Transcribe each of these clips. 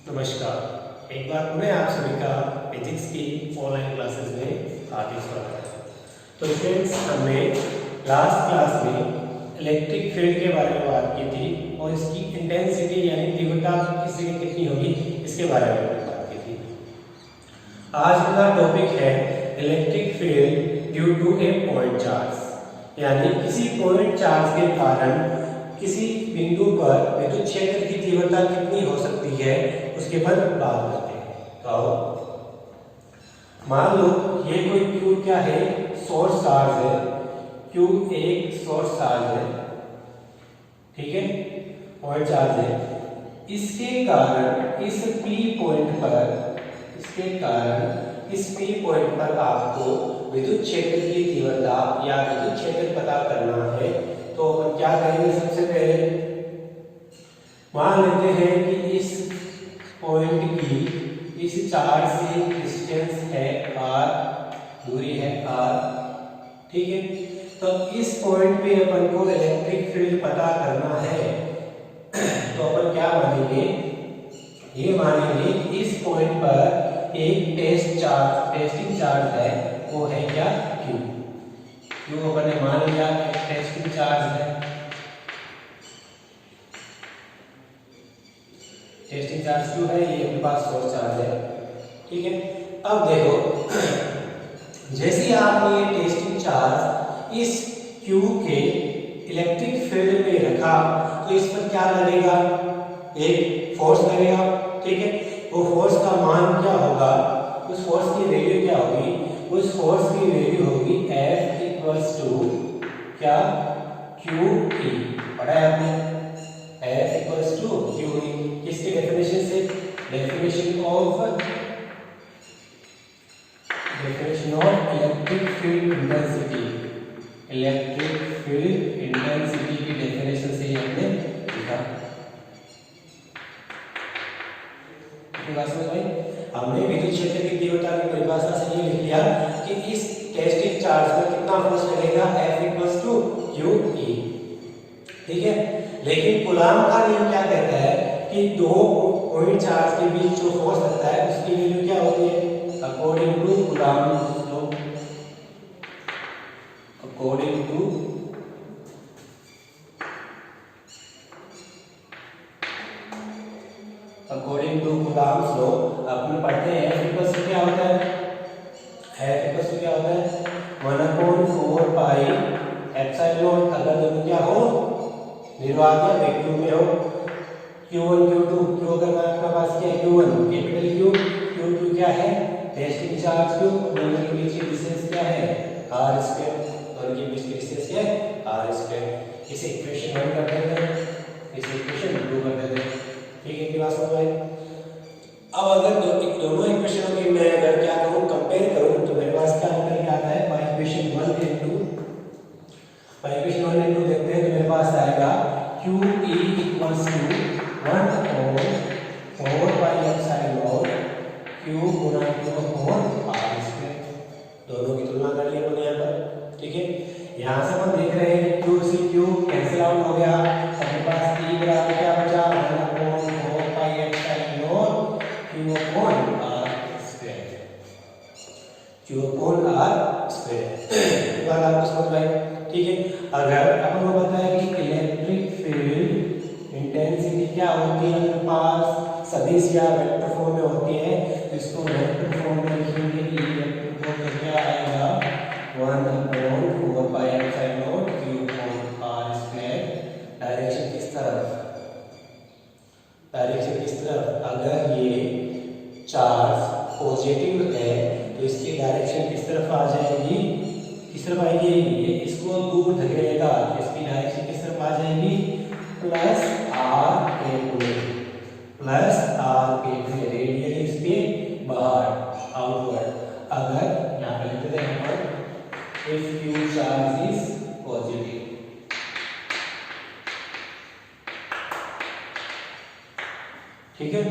नमस्कार। एक बार पुनः आप सभी का फिजिक्स की ऑनलाइन क्लासेस में हार्दिक स्वागत है। तो फ्रेंड्स, हमने लास्ट क्लास में इलेक्ट्रिक फील्ड के बारे में बात की थी और इसकी इंटेंसिटी यानी तीव्रता किस जगह कितनी होगी इसके बारे में बात की थी। आज का टॉपिक है electric field due to a point charge, यानी किसी पॉइंट चार्ज के कारण किसी बिंदु पर विद्युत क्षेत्र की तीव्रता कितनी हो सकती है उसके पर बात करते हैं। तो मान लो ये कोई Q क्या है, सोर्स चार्ज है। Q एक सोर्स चार्ज है, ठीक है, पॉइंट चार्ज है। इसके कारण इस P पॉइंट पर आपको विद्युत क्षेत्र की तीव्रता या विद्युत क्षेत्र पता करना है। तो अपन क्या करेंगे, सबसे पहले मान लेते हैं कि इस पॉइंट की इस चार्ज से डिस्टेंस है r, दूरी है r, ठीक है। तो इस पॉइंट पे अपन को इलेक्ट्रिक फील्ड पता करना है। तो अपन क्या मानेंगे, ये मानेंगे कि इस पॉइंट पर एक टेस्टिंग चार्ज है, वो है क्या, Q। अपन ने मान लिया टेस्टिंग चार्ज है, टेस्टिंग चार्ज Q है, ये अपने पास सोर्स चार्ज है, ठीक है। अब देखो, जैसे ही आपने ये टेस्टिंग चार्ज इस Q के इलेक्ट्रिक फील्ड में रखा तो इस पर क्या लगेगा, एक फोर्स लगेगा, ठीक है। वो फोर्स का मान क्या होगा, उस फोर्स की वैल्यू क्या होगी, उस फोर्स की वैल्यू होगी F इक्वल्स टू क्या, QE। पढ़ा है आपने, F इक्वल्स टू QE। किसके डेफिनेशन से, definition of electric field intensity, electric field intensity की डेफिनेशन से हमने लिखा। हमने विद्युत क्षेत्र की तीव्रता की परिभाषा से ये लिख लिया कि इस टेस्टिंग चार्ज में कितना फोर्स लगेगा, F इक्वल्स टू QE, ठीक है। लेकिन कूलाम का नियम क्या कहता है कि दो पॉइंट चार्ज के बीच जो फोर्स लगता है उसकी वैल्यू क्या होती है, according to Coulomb's law, according to Coulomb's law अपने पढ़ते हैं। F इक्वल्स टू क्या होता है, F इक्वल्स टू क्या होता है, 1/4 पाई एप्सिलॉन, अगर दोनों क्या हो, निर्वात या वैक्यूम में हो, Q1 Q2, Q अगर आपके पास क्या है, Q1 कैपिटल Q, Q2 क्या है, टेस्टिंग चार्ज Q, दोनों के बीच की डिस्टेंस क्या है, r स्क्वायर, दोनों के बीच की डिस्टेंस क्या है, r स्क्वायर। इसे इक्वेशन 1 कर देते हैं, इसे इक्वेशन 2 कर देते हैं, ठीक है, की बात समझ में। अब अगर दोनों इक्वेशनों की मैं अगर क्या करूं, कंपेयर करूं, तो मेरे पास क्या निकल के आता है, बाय इक्वेशन 1 एंड 2 देखते हैं तो मेरे पास आएगा QE equals to 1/4 pi epsilon Q गुना Q/r स्क्वायर। दोनों की तुलना कर ली हमने यहाँ पर, ठीक है। यहाँ से हम देख रहे हैं कि Q से Q कैंसिल आउट हो गया, अपने पास E बराबर क्या बचा, 1/4 pi epsilon Q/r square, Q/r square. ये बात आपको समझ में आई, ठीक है। अगर अपन को पता है कि इलेक्ट्रिक फील्ड इंटेंसिटी क्या होती है, अपने पास सदिश या वेक्टर फॉर्म में होती है, तो इसको वेक्टर फॉर्म में लिखेंगे। ये वेक्टर फॉर्म में क्या आएगा, 1/4 pi epsilon Q/r square. Direction किस तरफ, डायरेक्शन किस तरफ, अगर ये चार्ज पॉजिटिव है तो इसकी डायरेक्शन किस तरफ आ जाएगी, किस तरफ आएगी, ये इसको दूर धकेलेगा, इसकी डायरेक्शन किस तरफ आ जाएगी, प्लस r के रेडियली इसके बाहर, आउटवर्ड। अगर यहाँ पे लिखते हैं पर if Q charge is positive, ठीक है।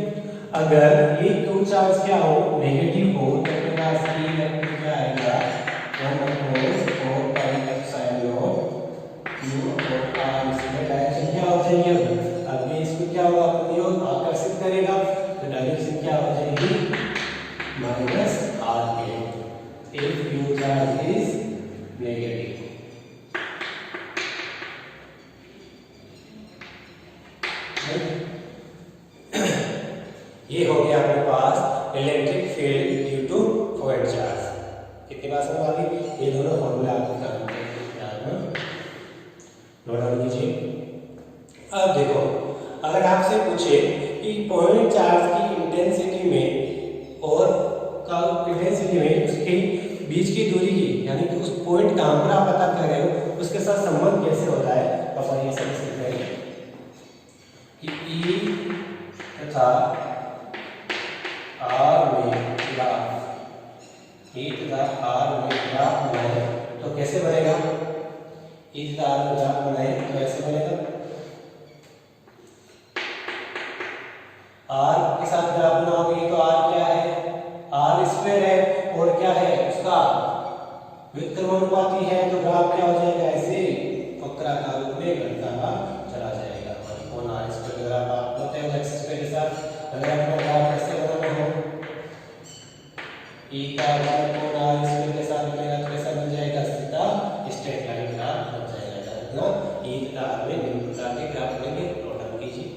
अगर ये Q चार्ज क्या हो, नेगेटिव हो, तो मेरे पास ये वेक्टर क्या आएगा, 1/4 pi epsilon Q/r square. Direction क्या हो जाएगी, अब ये इसको क्या होगा, अपनी ओर आकर्षित करेगा, तो ये हो गया अपने पास electric field due to point charge. कितनी बात समझ आ गई? ये दोनों फॉर्मूला आपको ध्यान नोट डाउन कीजिए। अब देखो, अगर आपसे पूछे कि पॉइंट चार्ज की इंटेंसिटी में और इंटेंसिटी में उसके बीच की दूरी की, यानी कि उस पॉइंट कहाँ पर आप पता कर रहे हो उसके साथ संबंध कैसे होता है, अपन ये समझ सकते हैं कि E तथा R में ग्राफ, E तथा R में ग्राफ बनाए तो कैसे बनेगा? E तथा R में ग्राफ बनाए तो ऐसे बनेगा, R के साथ ग्राफ बनाओगे तो R क्या है? R स्क्वायर है और क्या है उसका व्युत्क्रमानुपाती है, तो ग्राफ क्या हो जाएगा? ऐसे वक्राकार रूप में बढ़ता हुआ चला जाएगा। और R स्क्वायर ग्राफ आप होते हैं x स्क्वायर के साथ, अगर आपको ग्राफ ऐसे बनाना हो E का कोण R स्क्वायर के साथ बनेगा तो कैसा बन जाएगा? सीधा स्ट्रेट लाइन ग्राफ बन जाएगा ना। E तथा R में निम्न प्रकार के ग्राफ बनेंगे, नोट डाउन कीजिए।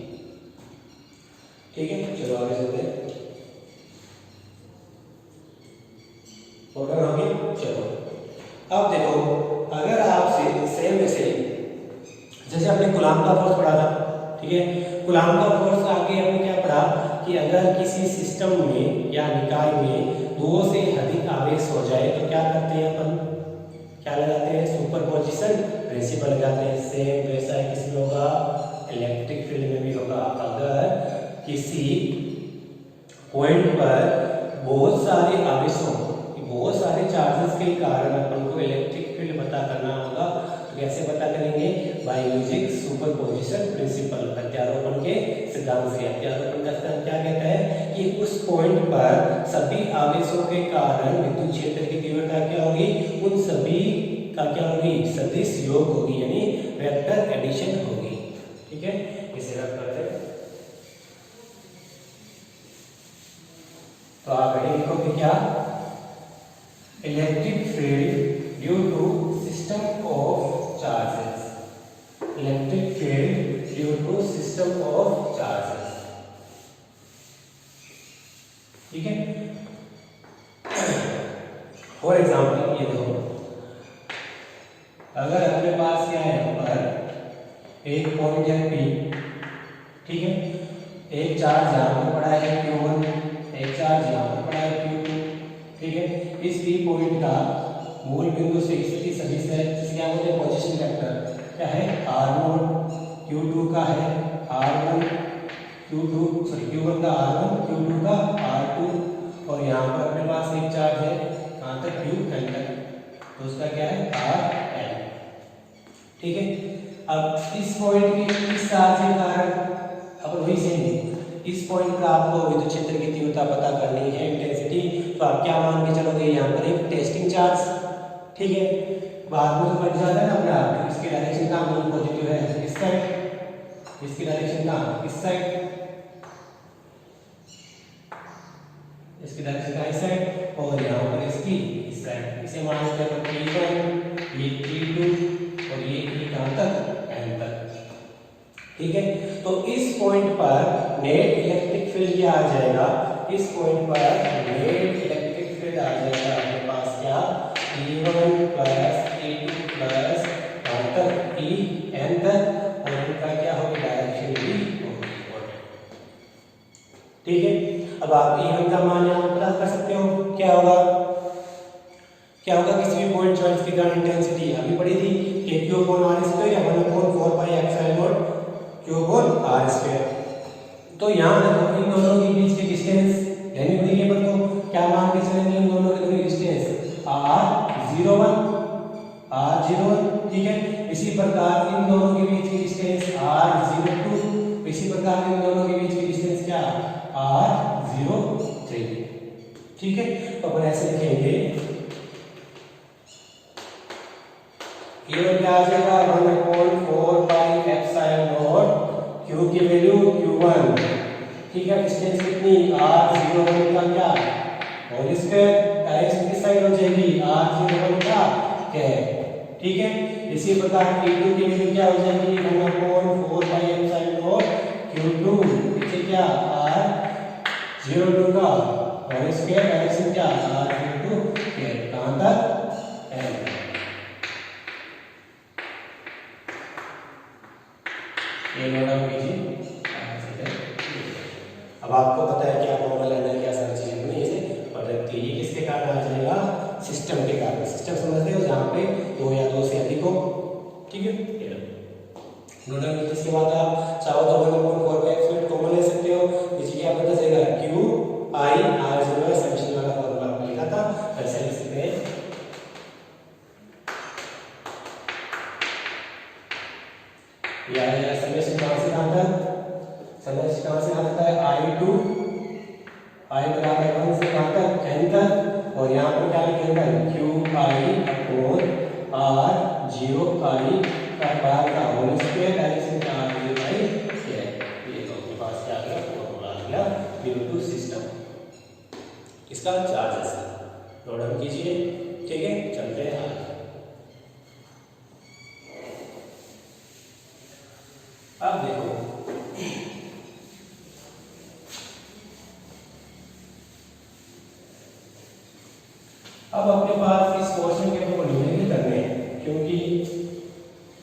ठीक है, चलो आगे चलते हैं। हो गया। चलो अब देखो, अगर आपसे सेम वैसे जैसे आपने कूलाम का फोर्स पढ़ा था, ठीक है, कूलाम का फोर्स आगे हमने क्या पढ़ा कि अगर किसी सिस्टम में या निकाय में दो से अधिक आवेश हो जाए तो क्या करते हैं अपन? क्या लगाते हैं? सुपरपोजिशन प्रिंसिपल लगाते हैं। सेम वैसा किसी में होगा, इलेक्ट्रिक फील्ड में भी होगा। अगर किसी पॉइंट पर बहुत सारे आवेशों, बहुत सारे चार्जेस के कारण अपन को इलेक्ट्रिक फील्ड पता करना होगा, तो कैसे पता करेंगे? बाय यूजिंग सुपरपोजिशन प्रिंसिपल, प्रत्यारोपण के सिद्धांत से। प्रत्यारोपण का सिद्धांत क्या कहता है कि उस पॉइंट पर सभी आवेशों के कारण विद्युत क्षेत्र की तीव्रता क्या होगी? उन सभी का क्या होगी? सदिश योग होगी, यानी वेक्टर एडिशन होगी। ठीक है, इसे रख करते हैं। तो आप हेडिंग लिखोगे क्या? Electric field due to system of charges. Electric field due to system of charges. ठीक है, फॉर एग्जाम्पल ये देखो, अगर अपने पास क्या है, पर एक पॉइंट है P, ठीक है, एक चार्ज यहाँ पर पड़ा है Q1, एक चार्ज यहाँ पर पड़ा है Q2, ठीक है। इस P पॉइंट का मूल बिंदु से स्थिति सदिश है, जिसे क्या बोलते हैं? पोजीशन वेक्टर क्या है? R0, Q2 का है R1, Q1 का R1, Q2 का R2, और यहाँ पर अपने पास एक चार्ज है कहाँ तक? Qn तक, तो उसका क्या है? Rn। ठीक है, अब इस पॉइंट के इस चार्ज के कारण अब वही सेम इस पॉइंट पर आपको विद्युत क्षेत्र की तीव्रता पता करनी है, इंटेंसिटी, तो आप क्या मान के चलोगे? यहाँ पर एक टेस्टिंग चार्ज, ठीक है, बाद में तो बढ़ जाता है ना अपने आप। इसकी डायरेक्शन का मूल पॉजिटिव है इस साइड, इसकी डायरेक्शन का इस साइड, इसकी डायरेक्शन का इस साइड, और यहाँ पर इसकी इस साइड। इसे मान लेते हैं T1, ये T2 और ये T कहाँ तक? N तक। ठीक है, तो इस पॉइंट पर नेट इलेक्ट्रिक फील्ड क्या आ जाएगा? इस पॉइंट पर नेट इलेक्ट्रिक फील्ड आ जाएगा आपके पास क्या? E1 प्लस E2 प्लस कहाँ तक? En तक, और इनका क्या होगा? डायरेक्शन भी होगी। ठीक है, अब आप E1 का मान यहाँ पता कर सकते हो, क्या होगा? क्या होगा? किसी भी पॉइंट चार्ज की करंट इंटेंसिटी अभी पड़ी थी कि Q अपॉन R स्क्वायर या 1/4 pi epsilon not Q upon R square. तो यहाँ देखो, इन दोनों के बीच की डिस्टेंस यानी दूरी के अपन को क्या मान के चलेंगे? इन दोनों की दूरी डिस्टेंस R01, ठीक है। इसी प्रकार इन दोनों के बीच की डिस्टेंस R02, इसी प्रकार इन दोनों के बीच की डिस्टेंस क्या? R03, ठीक है। तो अपन ऐसे लिखेंगे, ये क्या आ जाएगा? 1/4 पाई एप्सिलॉन नॉट Q की वैल्यू Q1, ठीक है। डिस्टेंस कितनी? R01 का क्या? होल स्क्वायर, डायरेक्शन किस साइड हो जाएगी? R01 का कैप, ठीक है। इसी प्रकार Q2 की वैल्यू क्या हो जाएगी? 1/4 पाई एप्सिलॉन नॉट Q ये नोट डाउन कीजिए। अब आपको पता है क्या नॉर्मल एंगल क्या सारी चीजें नहीं इसे पढ़ रखती है। ये किसके कारण आ जाएगा? सिस्टम के कारण। सिस्टम समझते हो जहाँ पे दो या दो से अधिक हो, ठीक है। नोट डाउन कीजिए। इसके बाद आप चाहो तो 1/4 कॉमन ले सकते हो। नीचे क्या पता चलेगा? क्यू आई आर जो है समेशन वाला फॉर्मूला आपने लिखा था, ऐसे लिख सकते हैं। या समेशन कहाँ से कहाँ तक? समेशन कहाँ से कहाँ तक है? I टू I बराबर 1 से कहाँ तक? n तक। और यहाँ पर क्या लिखेगा? क्यू आई अपॉन आर 0 आई का बार का होल स्क्वायर डायरेक्शन का r डिवाइड किया है। ये तो अपने पास क्या आ गया? फॉर्मूला आ गया ड्यू टू सिस्टम। इसका चार्जेस नोट डाउन कीजिए, ठीक है। चलते हैं आगे। अब देखो अब अपने पास इस पोर्शन के हमको न्यूमेरिकल करने हैं, क्योंकि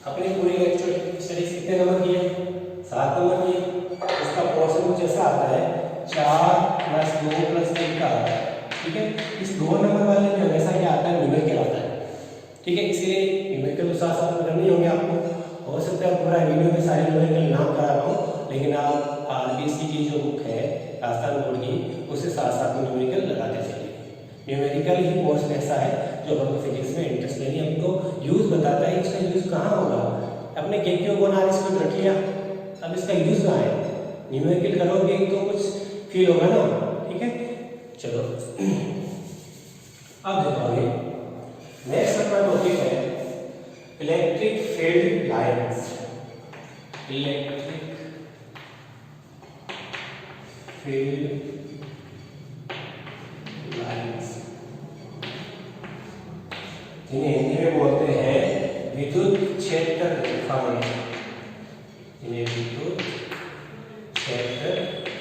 अपने पूरी लेक्चर स्टडीज कितने नंबर की है? 7 नंबर की। इसका पोर्शन कुछ ऐसा आता है 4 + 2 + 1 का, ठीक है। इस 2 नंबर वाले में हमेशा क्या आता है? न्यूमेरिकल आता है, ठीक है। इसलिए न्यूमेरिकल तो साथ साथ करनी होंगे आपको। हो सकता है पूरा वीडियो में सारे न्यूमेरिकल नाम करा रहा हूँ, लेकिन आप आरबीएससी की जो बुक है राजस्थान बोर्ड की, उससे साथ साथ में न्यूमेरिकल लगाते चलिए। न्यूमेरिकल ही पोर्शन ऐसा है जो हमको फिजिक्स में इंटरेस्ट नहीं, हमको यूज बताता है। इसका यूज कहाँ होगा? अपने केक्यू को ना इसको रख लिया, अब इसका यूज कहाँ है? न्यूमेरिकल करोगे तो कुछ फील होगा ना, ठीक है। चलो अब देखो आगे नेक्स्ट अपना टॉपिक है electric field lines. Electric field lines जिन्हें हिंदी में बोलते हैं विद्युत क्षेत्र रेखाएं। जिन्हें विद्युत क्षेत्र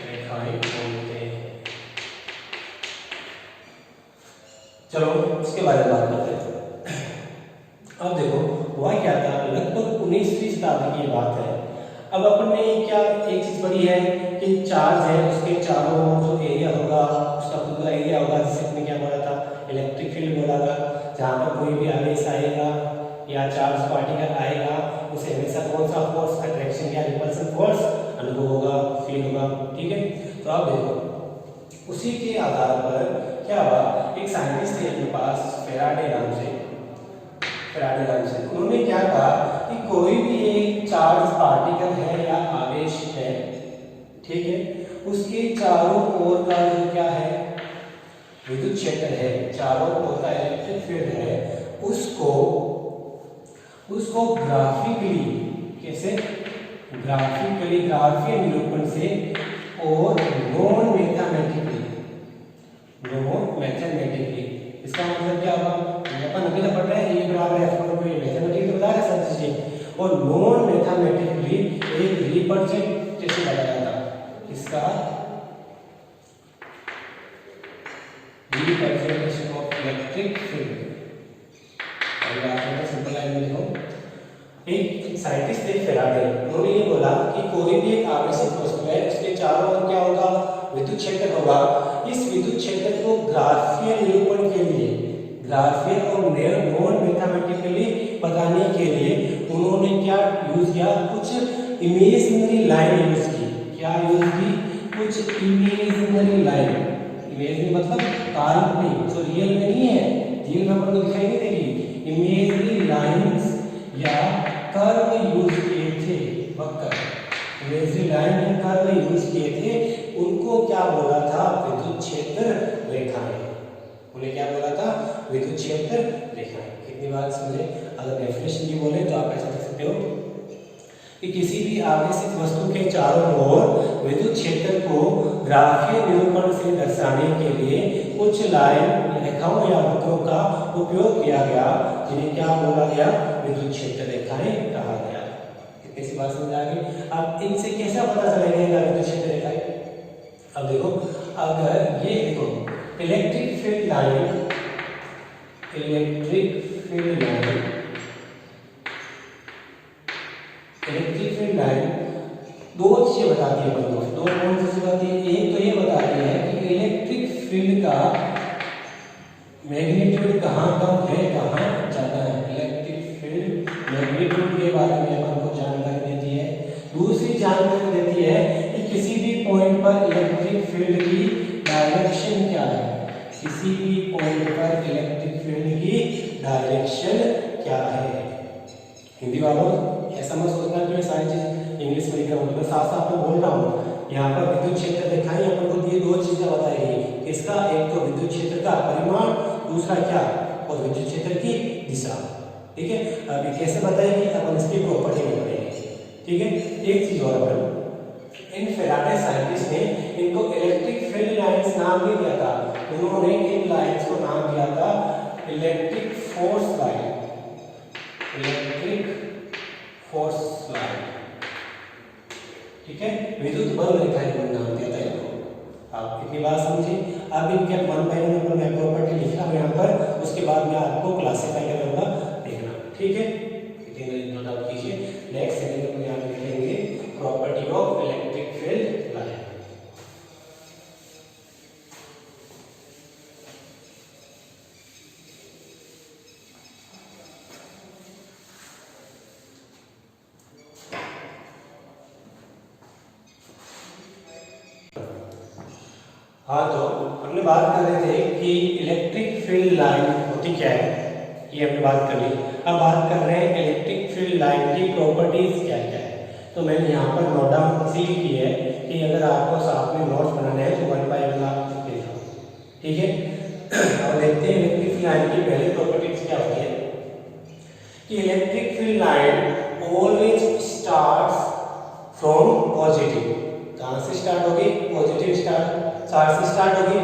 रेखाएं बोलते हैं। चलो इसके बारे में बात करते हैं। अब देखो हुआ क्या था, लगभग 19वीं शताब्दी की बात है। अब अपन ने क्या एक चीज पढ़ी है कि चार्ज है, उसके चारों ओर जो एरिया होगा उसका पूरा एरिया होगा, जिसे हमने क्या बोला था? इलेक्ट्रिक फील्ड बोला था। जहाँ पर कोई भी आवेश आएगा या चार्ज पार्टिकल आएगा उसे हमेशा कौन सा फोर्स, अट्रैक्शन या रिपल्सन फोर्स अनुभव होगा, फील होगा, ठीक है। तो अब देखो उसी के आधार पर क्या हुआ, एक साइंटिस्ट थे अपने पास फेराडे नाम से। उन्होंने क्या कहा कि कोई भी एक चार्ज पार्टिकल है या आवेश है, ठीक है, उसके चारों ओर का जो क्या है विद्युत क्षेत्र है, चारों ओर का इलेक्ट्रिक फील्ड है, उसको ग्राफिकली कैसे? ग्राफिकली ग्राफीय निरूपण से और नॉन मैथमेटिकली। इसका मतलब क्या होगा? अपन अभी पढ़ रहे हैं ये बराबर है f को, ये मैथमेटिकली तो बता रहे सब चीजें, और नॉन मैथमेटिकली एक रिप्रेजेंटेशन लगाया था। इसका रिप्रेजेंटेशन ऑफ इलेक्ट्रिक फील्ड। और आपको सिंपल लाइन में देखो, एक साइंटिस्ट थे फेराडे, उन्होंने ये बोला कि कोई भी एक आवेशित वस्तु है उसके चारों ओर क्या होगा? विद्युत क्षेत्र होगा। इस विद्युत क्षेत्र को ग्राफीय निरूपण के लिए, ग्राफीय और नॉन मैथमेटिकली बताने के लिए उन्होंने क्या यूज किया? कुछ इमेजिनरी लाइन यूज की। क्या यूज की? कुछ इमेजिनरी लाइन। इमेजिनरी मतलब काल्पनिक, जो रियल में नहीं है, रियल में अपन को दिखाई नहीं देगी। इमेजिनरी लाइंस या कर्व यूज किए थे, वक्र, इमेजिनरी लाइन या कर्व यूज किए थे। उनको क्या बोला था? विद्युत क्षेत्र रेखाएं। उन्हें क्या बोला था? विद्युत क्षेत्र रेखाएं। कितनी बार समझे? अगर डेफिनेशन की बोले तो आप ऐसा लिख सकते हो कि किसी भी आवेशित वस्तु के चारों ओर विद्युत क्षेत्र को ग्राफीय निरूपण से दर्शाने के लिए कुछ लाइन, रेखाओं या वक्रों का उपयोग किया गया, जिन्हें क्या बोला गया? विद्युत क्षेत्र रेखाएं कहा गया। कितनी सी बात समझ आ गई? अब इनसे कैसा पता चलेगा विद्युत क्षेत्र रेखाएं? अब देखो, अगर ये देखो इलेक्ट्रिक फील्ड लाइन दो चीजें बताती है अपन को। दो कौन सी चीज बताती है? एक तो ये बताती है कि इलेक्ट्रिक फील्ड का मैग्नीट्यूड कहाँ कम है, कहाँ ज्यादा है। इलेक्ट्रिक फील्ड मैग्नीट्यूड के बारे में अपन को जानकारी देती है। दूसरी जानकारी देती है कि किसी भी पॉइंट पर इलेक्ट्रिक फील्ड की डायरेक्शन क्या है। किसी भी पॉइंट पर इलेक्ट्रिक फील्ड की डायरेक्शन क्या है। हिंदी वालों ऐसा मत सोचना कि मैं सारी चीज इंग्लिश में लिख रहा हूँ, मैं साफ साफ में बोल रहा हूँ। यहाँ पर विद्युत क्षेत्र दिखाई, अपन को ये दो चीजें बताई गई। इसका एक तो विद्युत क्षेत्र का परिमाण, दूसरा क्या, और विद्युत क्षेत्र की दिशा। ठीक है, अब ये कैसे बताएगी, अपन इसकी प्रॉपर्टी में पढ़ेंगे। ठीक है, एक चीज और अपन, इन फैराडे साइंटिस्ट ने इनको इलेक्ट्रिक फील्ड लाइंस नाम भी दिया था। उन्होंने इन लाइंस को नाम दिया था electric force line. Electric force line, ठीक है, विद्युत बल रेखाएं नाम दिया था इनको। आप इतनी बात समझे। अब इनके वन बाय वन मैं प्रॉपर्टी लिख रहा हूं यहाँ पर, उसके बाद मैं आपको क्लासिफाई करूंगा, देखना। ठीक है, इतने नोट डाउन कीजिए। नेक्स्ट सेकंड में आप लिखेंगे property of electric field line. हाँ, तो हमने बात कर रहे थे कि इलेक्ट्रिक फील्ड लाइन होती क्या है, ये हमने बात कर ली। अब बात कर रहे हैं इलेक्ट्रिक फील्ड लाइन की प्रॉपर्टीज क्या क्या है। तो मैंने यहाँ पर नोट डाउन इसलिए की है कि अगर आपको साथ में नोट्स बनाने हैं तो वन बाय वन आप देख लो। ठीक है, अब देखते हैं इलेक्ट्रिक फील्ड लाइन की पहली प्रॉपर्टीज क्या होती है कि electric field line always starts from positive. कहाँ से स्टार्ट होगी? पॉजिटिव चार्ज से स्टार्ट होगी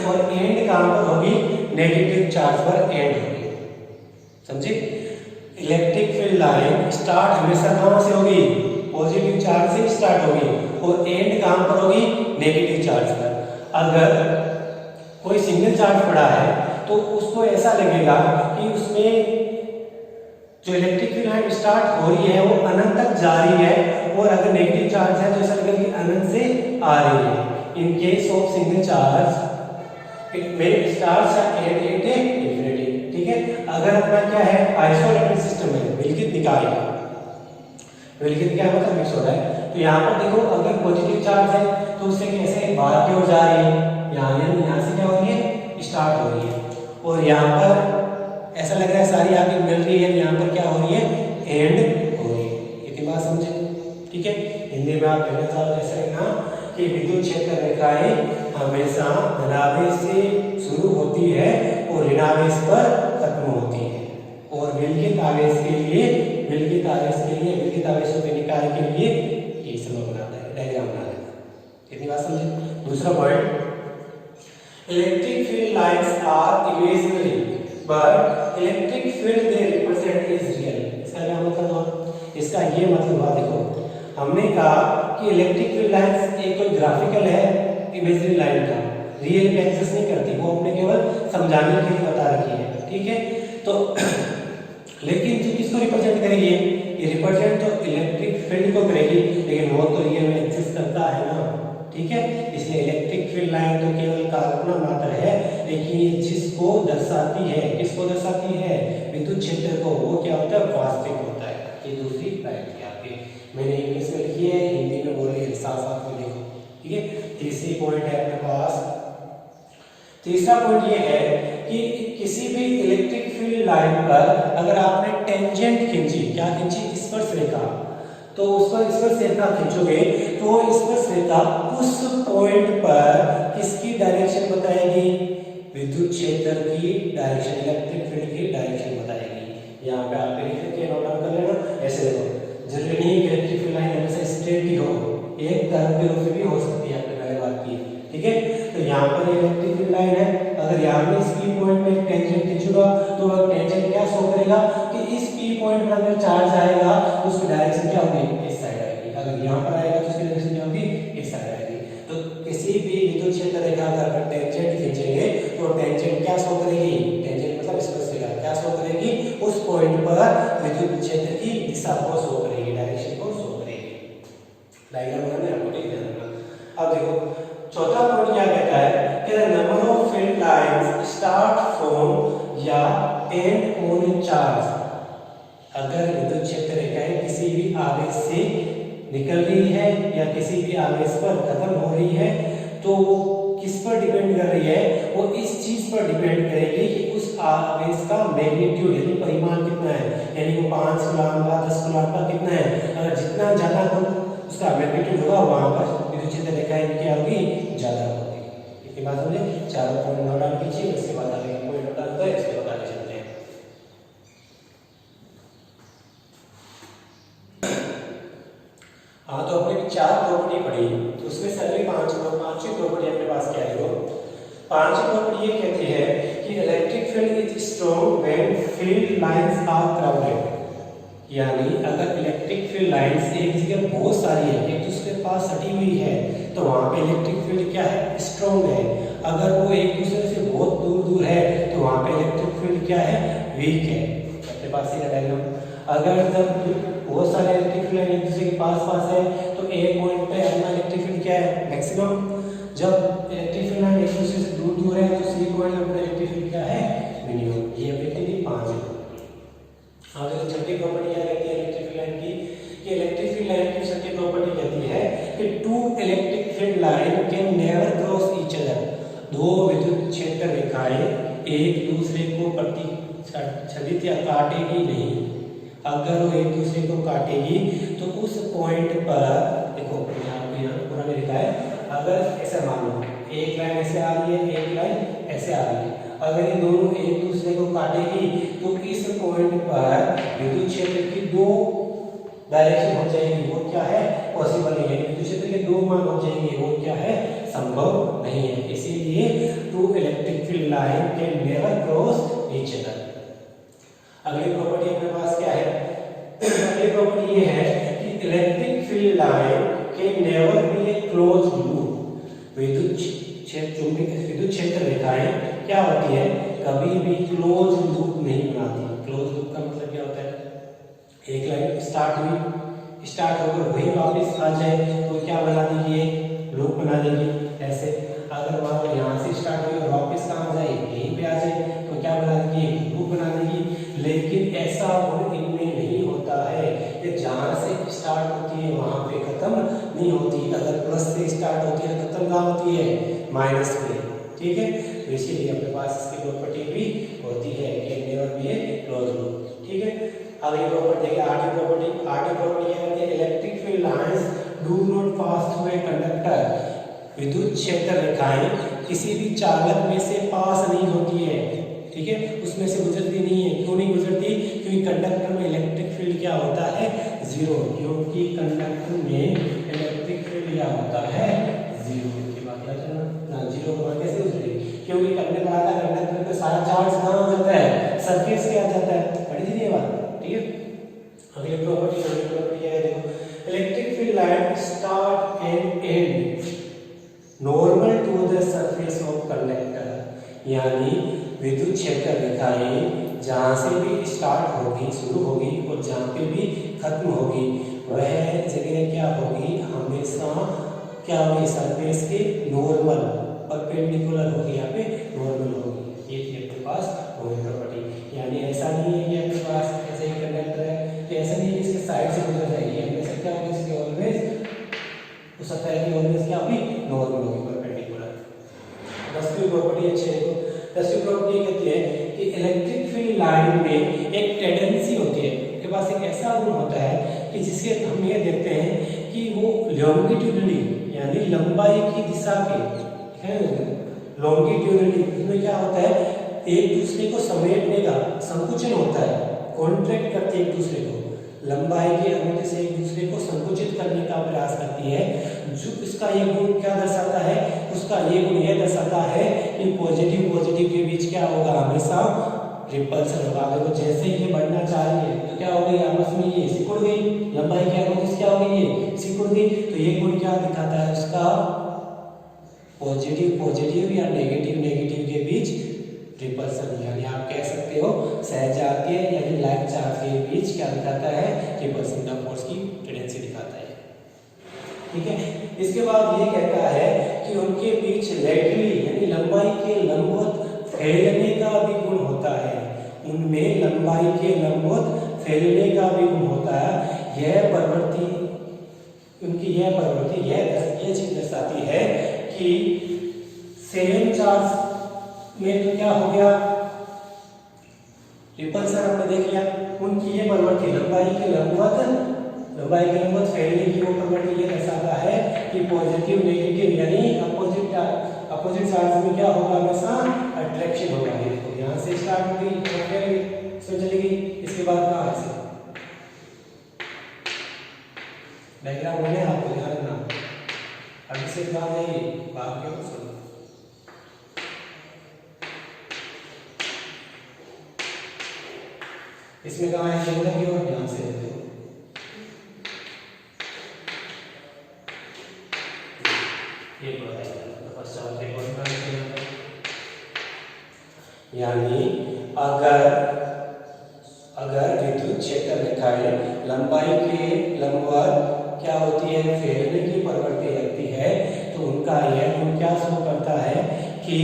और एंड कहां पर होगी? नेगेटिव चार्ज पर एंड होगी। समझे? इलेक्ट्रिक फील्ड लाइन स्टार्ट हमेशा कहां से होगी? पॉजिटिव चार्ज से स्टार्ट होगी और एंड कहां पर होगी? नेगेटिव चार्ज पर। अगर कोई सिंगल चार्ज पड़ा है तो उसको ऐसा लगेगा कि उसमें जो इलेक्ट्रिक फील्ड लाइन स्टार्ट हो रही है वो अनंत तक जा रही है, और अगर नेगेटिव चार्ज है तो ऐसा लगेगा कि अनंत से आ रही है। In case of single charge, it may start at infinity. ठीक है, अगर अपना क्या है आइसोलेटेड सिस्टम है, विलगित निकाय, विलगित क्या मतलब मिक्स हो रहा है। तो यहाँ पर देखो अगर पॉजिटिव चार्ज है तो उससे कैसे बाहर की ओर जा रही है, यहाँ से क्या हो रही है? स्टार्ट हो रही है, और यहाँ पर ऐसा लग रहा है सारी आगे मिल रही है, यहाँ पर क्या हो रही है? एंड हो रही है। इतनी बात समझे? ठीक है, हिंदी में आप कहना चाहो जैसे ना कि विद्युत क्षेत्र रेखाएं हमेशा धनावेश से शुरू होती है और ऋणावेश पर खत्म होती है, और विलगित आवेश के लिए विलगित आवेशों के निकाय के लिए ये समय बनाता है, डायग्राम बनाता है। इतनी बात समझे? दूसरा point, electric field lines are imaginary but electric field they represent is real. इसका क्या मतलब हुआ? इसका ये मतलब हुआ, देखो हमने कहा कि इलेक्ट्रिक फील्ड लाइंस एक कोई ग्राफिकल है इमेजिनरी लाइन का, रियल में एक्सेस नहीं करती, वो हमने केवल समझाने के लिए बता रखी है। ठीक है, तो लेकिन जो किसको रिप्रेजेंट करेगी? ये रिप्रेजेंट तो इलेक्ट्रिक फील्ड को करेगी, लेकिन वो तो रियल में एक्सेस करता है ना। ठीक है, इसलिए इलेक्ट्रिक फील्ड लाइन तो केवल कल्पना मात्र है, लेकिन ये जिसको दर्शाती है, किसको दर्शाती है? विद्युत क्षेत्र को, वो क्या होता है? वास्तविक होता है। ये दूसरी लाइन थी आपकी, मैंने इंग्लिश में लिखी है, हिंदी में बोली है, साफ साफ में देखो। ठीक है, तीसरी पॉइंट है अपने पास। तीसरा पॉइंट ये है कि किसी भी इलेक्ट्रिक फील्ड लाइन पर अगर आपने टेंजेंट खींची, क्या खींची? स्पर्श रेखा, तो उस पर स्पर्श रेखा खींचोगे तो स्पर्श रेखा उस पॉइंट पर किसकी डायरेक्शन बताएगी? विद्युत क्षेत्र की डायरेक्शन, इलेक्ट्रिक फील्ड की डायरेक्शन बताएगी। यहाँ पे आप लिख के नोट डाउन कर लेना। ऐसे देखो, जरूरी नहीं कि इलेक्ट्रिक फील्ड लाइन हमेशा स्ट्रेट ही हो, एक तरफ के रूप से भी हो सकती है, आपने पहले बात की। ठीक है, तो यहाँ पर इलेक्ट्रिक फील्ड लाइन है, अगर यहाँ पे इस पी पॉइंट में टेंजेंट खींचूंगा तो टेंजेंट क्या शो करेगा कि इस पी पॉइंट पर अगर चार्ज आएगा तो उसकी डायरेक्शन क्या होगी? इस साइड आएगी। अगर यहाँ पर आएगा तो उसकी डायरेक्शन क्या होगी? इस साइड आएगी। तो किसी भी विद्युत क्षेत्र रेखा अगर टेंजेंट खींचेंगे तो टेंजेंट क्या शो करेगी? टेंजेंट मतलब स्पर्श रेखा क्या शो करेगी? उस पॉइंट पर विद्युत क्षेत्र की दिशा को शो करेगी, डायरेक्शन को शो करेगी। निकल रही है या किसी भी आवेश पर खत्म हो रही है, तो किस पर डिपेंड कर रही है, वो इस चीज पर डिपेंड करेगी कि उस आवेश का मैग्नीट्यूड यानी परिमाण कितना है, यानी वो 5 कूलम्ब का 10 कूलम्ब का कितना है। अगर जितना ज्यादा उसका मैग्नीट्यूड होगा वहां पर विद्युत क्षेत्र रेखाएं क्या होगी, ज्यादा होगी। इसके बाद हमने चारों पॉइंट नोट डाउन कीजिए, उसके बाद आगे पॉइंट नोट डाउन करें, इसके बाद आगे चलते हैं। हाँ, तो अपने 4 प्रॉपर्टी पढ़ी, तो उसमें से अगली 5वीं प्रॉपर्टी अपने पास क्या है, वो 5वीं प्रॉपर्टी ये कहती है कि electric field is strong when field lines are crowded, यानी अगर इलेक्ट्रिक फील्ड लाइंस एक जगह बहुत सारी है, एक दूसरे के पास सटी हुई है, तो वहां पे इलेक्ट्रिक फील्ड क्या है, स्ट्रॉन्ग है। अगर वो एक दूसरे से बहुत दूर दूर है तो वहां पे इलेक्ट्रिक फील्ड क्या है, वीक है। अपने पास ये डायग्राम, अगर जब बहुत सारे इलेक्ट्रिक फील्ड एक दूसरे के पास है तो एक पॉइंट पे अपना इलेक्ट्रिक फील्ड क्या है, मैक्सिमम। जब इलेक्ट्रिक फील्ड लाइन एक दूसरे से दूर दूर है तो सी पॉइंट पे अपना इलेक्ट्रिक फील्ड क्या है, मिनिमम। ये अपनी थी 5 है। आगे तो छठी प्रॉपर्टी क्या कहती है इलेक्ट्रिक फील्ड लाइन की, कि इलेक्ट्रिक फील्ड लाइन की छठी प्रॉपर्टी कहती है कि two electric field line can never cross each other, दो विद्युत क्षेत्र रेखाएं एक दूसरे को प्रतिच्छेदित या काटेगी नहीं। अगर वो एक दूसरे को काटेगी तो उस पॉइंट पर देखो, यहाँ पूरा में लिखा है, अगर ऐसा मान लो एक लाइन ऐसे आ रही है, एक लाइन ऐसे आ रही है, अगर ये दोनों एक दूसरे को काटेगी तो इस पॉइंट पर विद्युत क्षेत्र की 2 डायरेक्शन हो जाएगी, वो क्या है, पॉसिबल नहीं है। विद्युत क्षेत्र के 2 मान हो जाएंगे, वो क्या है, संभव नहीं है। इसीलिए two electric field line can never cross each other. अगली प्रॉपर्टी अपने पास क्या है, अगली प्रॉपर्टी ये है कि electric field line can never be a close loop. विद्युत क्षेत्र रेखाएं क्या होती है, कभी भी क्लोज लूप नहीं बनाती। क्लोज लूप का मतलब क्या होता है, एक लाइन स्टार्ट हुई, स्टार्ट होकर वही वापस आ जाए तो क्या बना देगी, लूप बना देगी। ऐसे अगर वहां पर यहाँ से स्टार्ट हुई और वापस कहाँ जाए, यहीं पे आ जाए तो क्या बना देगी, लूप बना देगी। लेकिन ऐसा गुण इनमें नहीं होता है कि जहाँ से स्टार्ट होती है वहां पे खत्म नहीं होती। अगर प्लस से स्टार्ट होती है खत्म कहाँ होती है, माइनस पे। ठीक है, तो इसीलिए अपने पास इसकी प्रॉपर्टी भी होती है कि never be a close loop. ठीक है, अगली प्रॉपर्टी देखिए, आठवीं प्रॉपर्टी क्या कहती है, electric field lines do not pass through a conductor. विद्युत क्षेत्र रेखाएं किसी भी चालक में से पास नहीं होती है। ठीक है, उसमें से गुजरती नहीं है। क्यों नहीं गुजरती, क्योंकि कंडक्टर में इलेक्ट्रिक फील्ड क्या होता है, 0। क्योंकि कंडक्टर में इलेक्ट्रिक फील्ड क्या होता है, 0। की बात याद रखना ना, 0 को कैसे गुजरेगी, क्योंकि हमने कहा था कंडक्टर पे सारा चार्ज कहाँ हो जाता है, सरफेस पे आ जाता है। पढ़ी थी ये बात, ठीक है। अगली प्रॉपर्टी है, देखो, electric field line start and end normal to the surface of conductor, यानी विद्युत क्षेत्र रेखाएं जहाँ से भी स्टार्ट होगी, शुरू होगी, और जहाँ पे भी खत्म होगी, वह जगह क्या होगी, हमेशा क्या होगी, सरफेस के नॉर्मल परपेंडिकुलर होगी, यहाँ पे नॉर्मल होगी। ये थी अपने पास प्रॉपर्टी। यानी ऐसा नहीं है कि अपने पास ऐसे ही कंडक्टर है तो ऐसा नहीं है कि इसके साइड से गुजर जाएगी, हमेशा क्या होगी, इसके ऑलवेज हो सकता है कि ऑलवेज क्या होगी, नॉर्मल होगी, परपेंडिकुलर। 10वीं प्रॉपर्टी अच्छे देखो, 10वीं प्रॉपर्टी कहती है कि इलेक्ट्रिक फील्ड लाइन में एक टेंडेंसी होती है, उसके पास एक ऐसा गुण होता है कि जिससे हम ये देखते हैं कि वो लॉन्गिट्यूडनली यानी लंबाई की दिशा के है, लॉन्गिट्यूडनली, इसमें क्या होता है, एक दूसरे को समेटने का संकुचन होता है, कॉन्ट्रैक्ट करते हैं एक दूसरे को, लंबाई के अनुपात से एक दूसरे को संकुचित करने का प्रयास करती है। जो इसका ये गुण क्या दर्शाता है, उसका ये गुण यह दर्शाता है कि पॉजिटिव के बीच क्या होगा, हमेशा रिपल्सन होगा। देखो जैसे ये बढ़ना चाह रही है तो क्या हो गई, आपस में ये सिकुड़ गई, लंबाई क्या होगी, क्या हो गई, ये सिकुड़ गई। तो ये गुण क्या दिखाता है, उसका पॉजिटिव या नेगेटिव के बीच रिपल्सन, यानी आप कह सकते हो सहजातीय यानी लाइक चार्ज के बीच क्या दिखाता है, रिपल्सन का फोर्स की टेंडेंसी दिखाता है। ठीक है, इसके बाद ये कहता है कि उनके बीच लैटरली यानी लंबाई के लंबवत फैलने का भी गुण होता है, उनमें लंबाई के लंबवत फैलने का भी गुण होता है। यह प्रवृत्ति यह प्रवृत्ति ये चीज दर्शाती है कि सेम चार्ज में तो क्या हो गया, रिपल्सन हमने देख लिया, उनकी ये प्रवृत्ति लंबाई के लंबवत फैलने की वो प्रवृत्ति ये दर्शाता है कि पॉजिटिव नेगेटिव यानी अपोजिट चार्ज में क्या होगा, हमेशा अट्रैक्शन होगा। ये देखो यहाँ से स्टार्ट हो गई और फिर इसमें चली गई, इसके बाद कहाँ से डायग्राम होने आपको ध्यान रखना, अभी से बात है बात क्यों सुनो। इसमें कहाँ है केंद्र की ओर, ध्यान से देखो ये पश्चात यानी अगर विद्युत क्षेत्र दिखाई लंबाई के लंबवत क्या होती है, फैलने की प्रवृत्ति रखती है, तो उनका यह गुण क्या शो करता है कि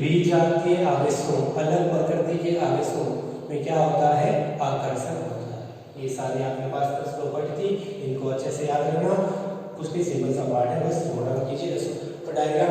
विजातीय आवेशों, अलग प्रकृति के आवेशों में क्या होता है, आकर्षण होता है। ये सारी आपके पास प्रॉपर्टी थी, इनको अच्छे से याद रखना। कुछ भी सिंपल सा पार्ट है, बस नोट डाउन कीजिए। तो डायग्राम